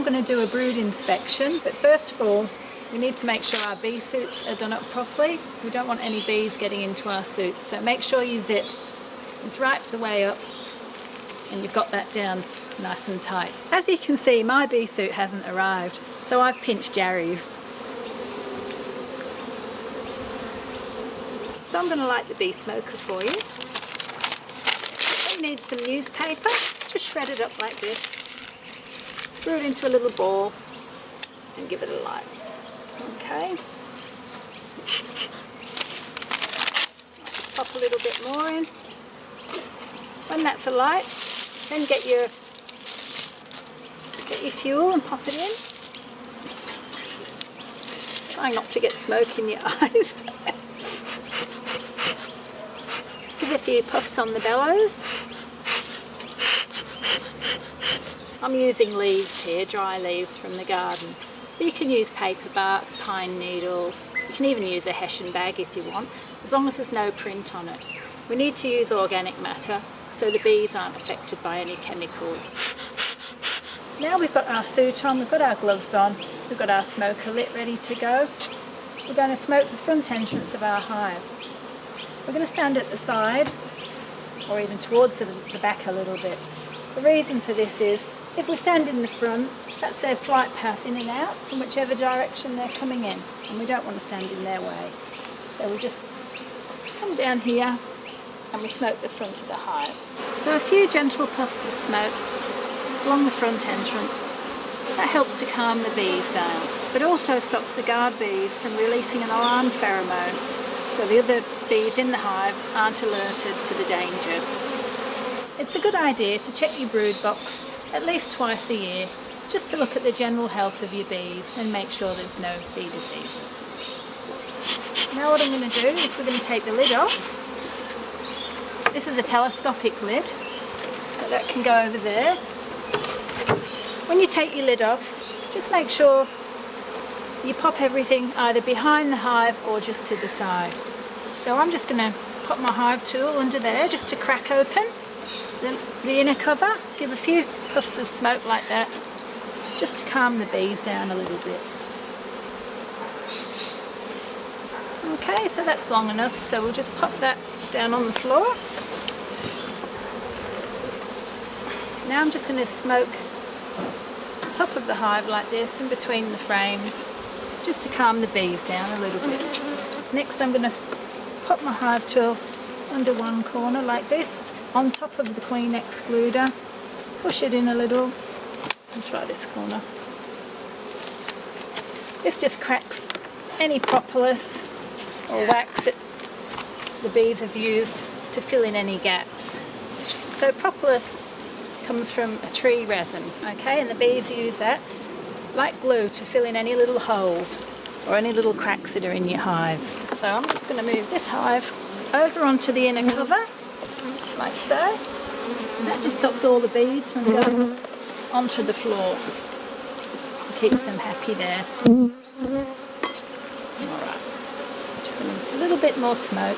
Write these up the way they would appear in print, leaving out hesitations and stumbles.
going to do a brood inspection, but first of all we need to make sure our bee suits are done up properly. We don't want any bees getting into our suits, so make sure you zip it's right the way up and you've got that down nice and tight. As you can see, my bee suit hasn't arrived, so I've pinched Jerry's. So I'm going to light the bee smoker for you. You need some newspaper, just shred it up like this. Screw it into a little ball and give it a light. Okay. Just pop a little bit more in. When that's alight, then get your fuel and pop it in. Try not to get smoke in your eyes. Give a few puffs on the bellows. I'm using leaves here, dry leaves from the garden. But you can use paper bark, pine needles. You can even use a hessian bag if you want, as long as there's no print on it. We need to use organic matter so the bees aren't affected by any chemicals. Now we've got our suit on, we've got our gloves on, we've got our smoker lit ready to go. We're going to smoke the front entrance of our hive. We're going to stand at the side or even towards the back a little bit. The reason for this is if we stand in the front, that's their flight path in and out from whichever direction they're coming in, and we don't want to stand in their way. So we just come down here and we smoke the front of the hive. So a few gentle puffs of smoke along the front entrance. That helps to calm the bees down, but also stops the guard bees from releasing an alarm pheromone, so the other bees in the hive aren't alerted to the danger. It's a good idea to check your brood box at least twice a year, just to look at the general health of your bees and make sure there's no bee diseases. Now what I'm going to do is we're going to take the lid off. This is a telescopic lid, so that can go over there. When you take your lid off, just make sure you pop everything either behind the hive or just to the side. So I'm just going to pop my hive tool under there just to crack open the inner cover, give a few puffs of smoke like that, just to calm the bees down a little bit. Okay, so that's long enough, so we'll just pop that down on the floor. Now I'm just going to smoke the top of the hive like this in between the frames, just to calm the bees down a little bit. Next I'm going to pop my hive tool under one corner like this, on top of the queen excluder, push it in a little, and try this corner. This just cracks any propolis or wax that the bees have used to fill in any gaps. So propolis comes from a tree resin, okay, and the bees use that like glue to fill in any little holes or any little cracks that are in your hive. So I'm just going to move this hive over onto the inner cover, like so. That just stops all the bees from going onto the floor and keeps them happy there. Alright, just going to a little bit more smoke.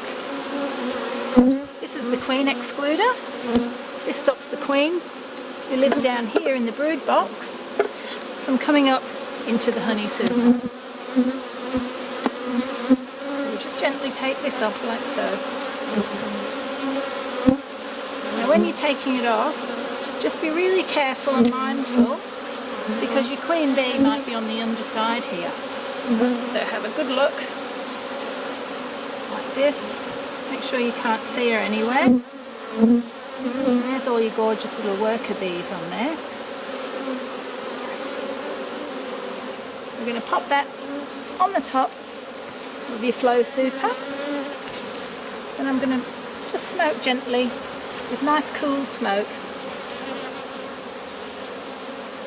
This is the queen excluder. This stops the queen who lives down here in the brood box from coming up into the honey soup. So we just gently take this off like so. Now when you're taking it off, just be really careful and mindful, because your queen bee might be on the underside here. So have a good look, like this. Make sure you can't see her anywhere. There's all your gorgeous little worker bees on there. We're going to pop that on the top of your flow super. And I'm going to just smoke gently with nice cool smoke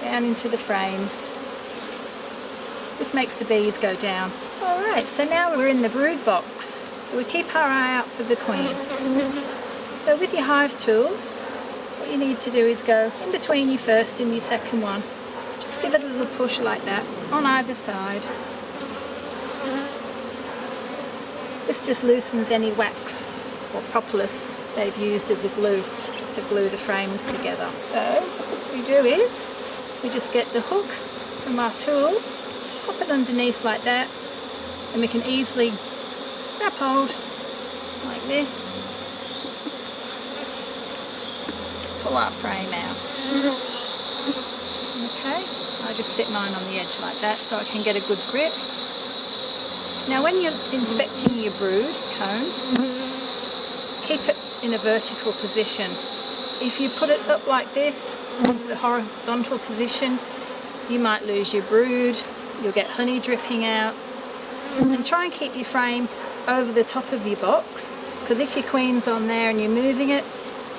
down into the frames. This makes the bees go down. Alright, so now we're in the brood box. So we keep our eye out for the queen. So with your hive tool, what you need to do is go in between your first and your second one. Just give it a little push like that on either side. This just loosens any wax or propolis they've used as a glue to glue the frames together. So what we do is we just get the hook from our tool, pop it underneath like that, and we can easily grab hold like this, pull our frame out. Okay, I just set mine on the edge like that so I can get a good grip. Now when you're inspecting your brood comb, keep it in a vertical position. If you put it up like this, into the horizontal position, you might lose your brood, you'll get honey dripping out. And try and keep your frame over the top of your box, because if your queen's on there and you're moving it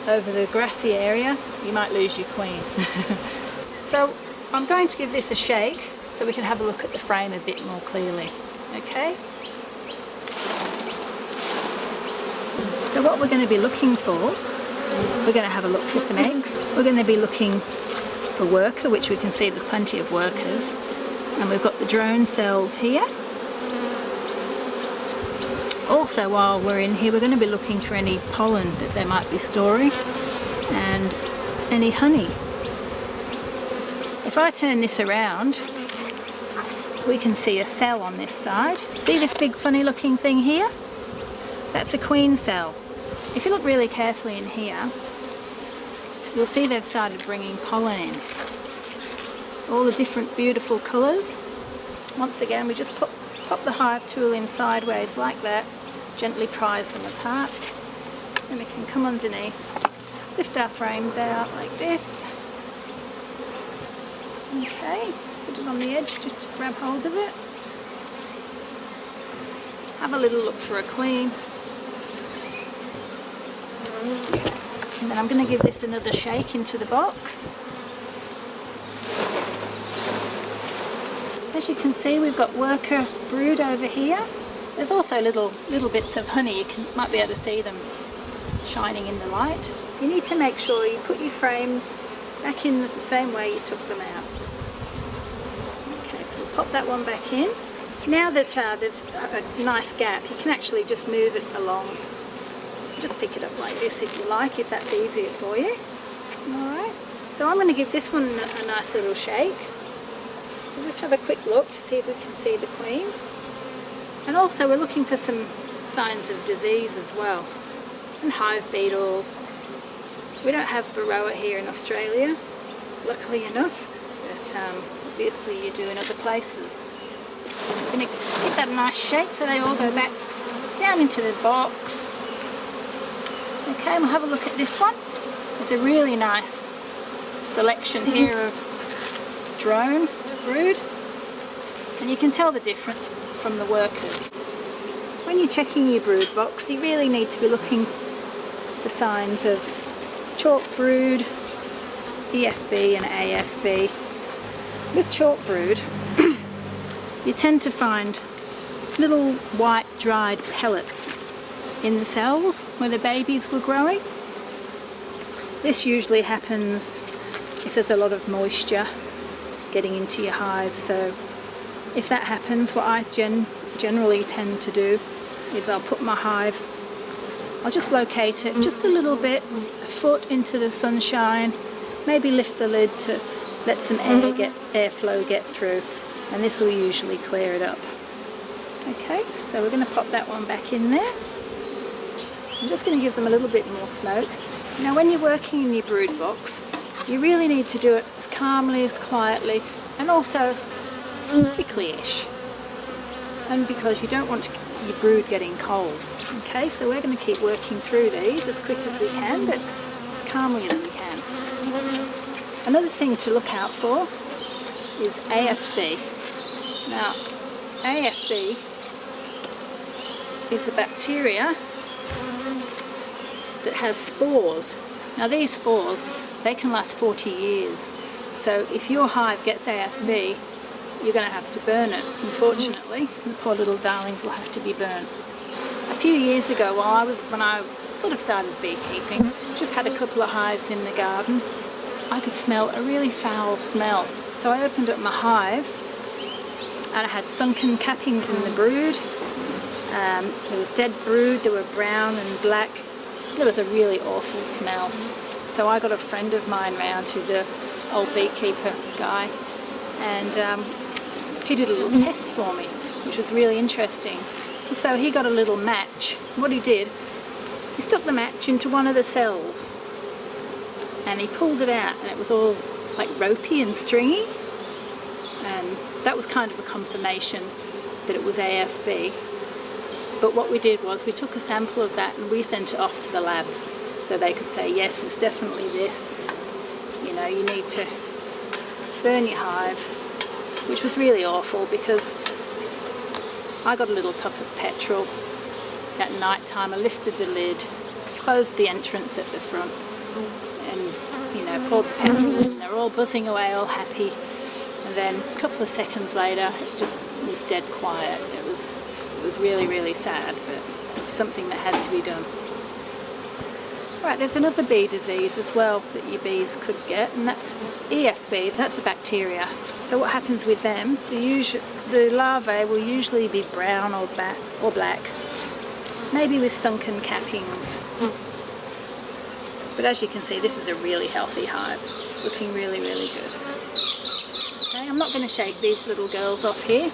over the grassy area, you might lose your queen. So I'm going to give this a shake so we can have a look at the frame a bit more clearly. Okay? So what we're going to be looking for, we're going to have a look for some eggs. We're going to be looking for worker, which we can see there are plenty of workers. And we've got the drone cells here. Also, while we're in here, we're going to be looking for any pollen that they might be storing and any honey. If I turn this around, we can see a cell on this side. See this big funny looking thing here? That's a queen cell. If you look really carefully in here, you'll see they've started bringing pollen in. All the different beautiful colours. Once again, we just pop the hive tool in sideways like that, gently prise them apart, and we can come underneath, lift our frames out like this. Okay, sit it on the edge just to grab hold of it. Have a little look for a queen. And then I'm going to give this another shake into the box. As you can see, we've got worker brood over here. There's also little bits of honey. You might be able to see them shining in the light. You need to make sure you put your frames back in the same way you took them out. Okay, so we'll pop that one back in. Now that there's a nice gap, you can actually just move it along. Just pick it up like this if you like, if that's easier for you. Alright, so I'm going to give this one a nice little shake. We'll just have a quick look to see if we can see the queen. And also we're looking for some signs of disease as well. And hive beetles. We don't have varroa here in Australia, luckily enough, but obviously you do in other places. I'm going to give that a nice shake so they all go back down into the box. Okay, we'll have a look at this one. There's a really nice selection here of drone brood, and you can tell the difference from the workers. When you're checking your brood box, you really need to be looking for signs of chalk brood, EFB and AFB. With chalk brood, you tend to find little white dried pellets in the cells where the babies were growing. This usually happens if there's a lot of moisture getting into your hive, so if that happens, what I generally tend to do is I'll put my hive, I'll just locate it just a little bit, a foot into the sunshine, maybe lift the lid to let some airflow get through, and this will usually clear it up. Okay, so we're going to pop that one back in there. I'm just going to give them a little bit more smoke. Now when you're working in your brood box, you really need to do it as calmly, as quietly, and also quickly-ish. And because you don't want your brood getting cold. Okay, so we're going to keep working through these as quick as we can, but as calmly as we can. Another thing to look out for is AFB. Now, AFB is a bacteria that has spores. Now these spores, they can last 40 years. So if your hive gets AFB, you're going to have to burn it, unfortunately. The poor little darlings will have to be burnt. A few years ago, when I sort of started beekeeping, just had a couple of hives in the garden, I could smell a really foul smell. So I opened up my hive, and I had sunken cappings in the brood. There was dead brood, there were brown and black. There was a really awful smell. So I got a friend of mine round who's a old beekeeper guy, and he did a little test for me, which was really interesting. So he got a little match. What he did, he stuck the match into one of the cells and he pulled it out, and it was all like ropey and stringy, and that was kind of a confirmation that it was AFB. But what we did was we took a sample of that and we sent it off to the labs so they could say, yes, it's definitely this, you know, you need to burn your hive, which was really awful because I got a little cup of petrol at night time. I lifted the lid, closed the entrance at the front, and, you know, poured the petrol in. They were all buzzing away, all happy. And then a couple of seconds later, it just was dead quiet. It was really, really sad, but it was something that had to be done. Right, there's another bee disease as well that your bees could get, and that's EFB. That's a bacteria. So what happens with them? The larvae will usually be brown or black, maybe with sunken cappings. But as you can see, this is a really healthy hive. It's looking really, really good. Okay, I'm not going to shake these little girls off here.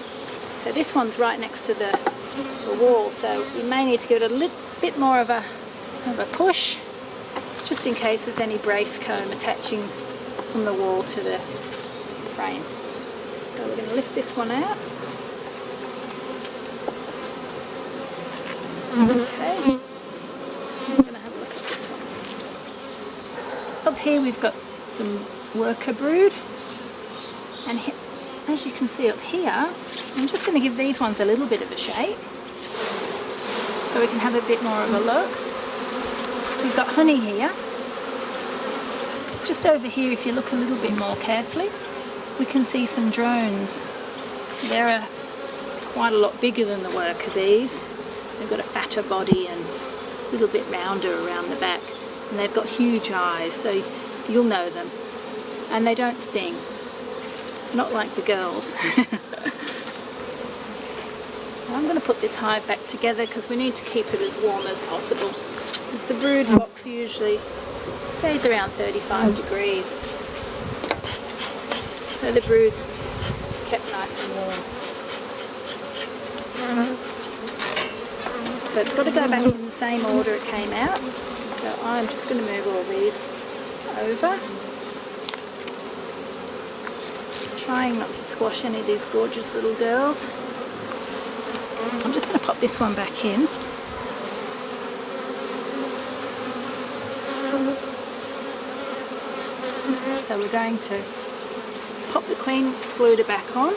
So this one's right next to the wall, so you may need to give it a little bit more of a push, just in case there's any brace comb attaching from the wall to the frame. So we're going to lift this one out. Okay, we're going to have a look at this one. Up here we've got some worker brood, and as you can see up here, I'm just going to give these ones a little bit of a shake so we can have a bit more of a look. We've got honey here. Just over here, if you look a little bit more carefully, we can see some drones. They're quite a lot bigger than the worker bees. They've got a fatter body and a little bit rounder around the back, and they've got huge eyes, so you'll know them. And they don't sting, not like the girls. I'm going to put this hive back together because we need to keep it as warm as possible. Because the brood box usually stays around 35 degrees. So the brood kept nice and warm. So it's got to go back in the same order it came out. So I'm just going to move all these over. Trying not to squash any of these gorgeous little girls. I'm just going to pop this one back in. So we're going to pop the queen excluder back on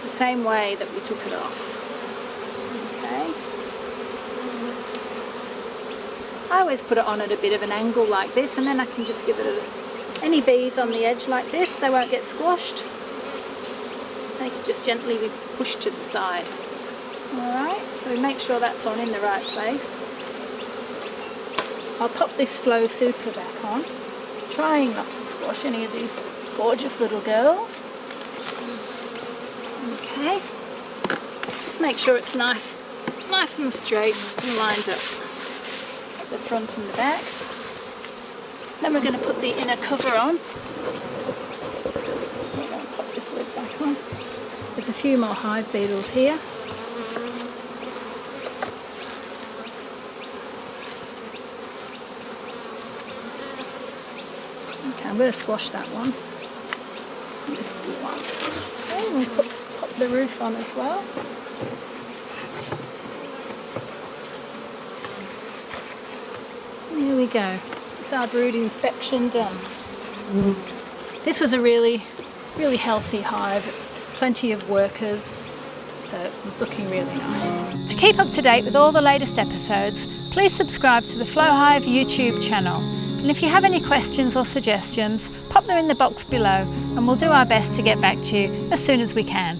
the same way that we took it off. Okay. I always put it on at a bit of an angle like this, and then I can just give it any bees on the edge like this, they won't get squashed. They can just gently be pushed to the side. Alright, so we make sure that's on in the right place. I'll pop this flow super back on, trying not to squash any of these gorgeous little girls. Okay, just make sure it's nice and straight and lined up at the front and the back. Then we're going to put the inner cover on. We're going to pop this lid back on. There's a few more hive beetles here. Okay, I'm going to squash that one. This is the one. Okay, we'll pop the roof on as well. There we go. It's our brood inspection done. This was a really healthy hive, plenty of workers, so it was looking really nice. To keep up to date with all the latest episodes, please subscribe to the Flow Hive YouTube channel. And if you have any questions or suggestions, pop them in the box below and we'll do our best to get back to you as soon as we can.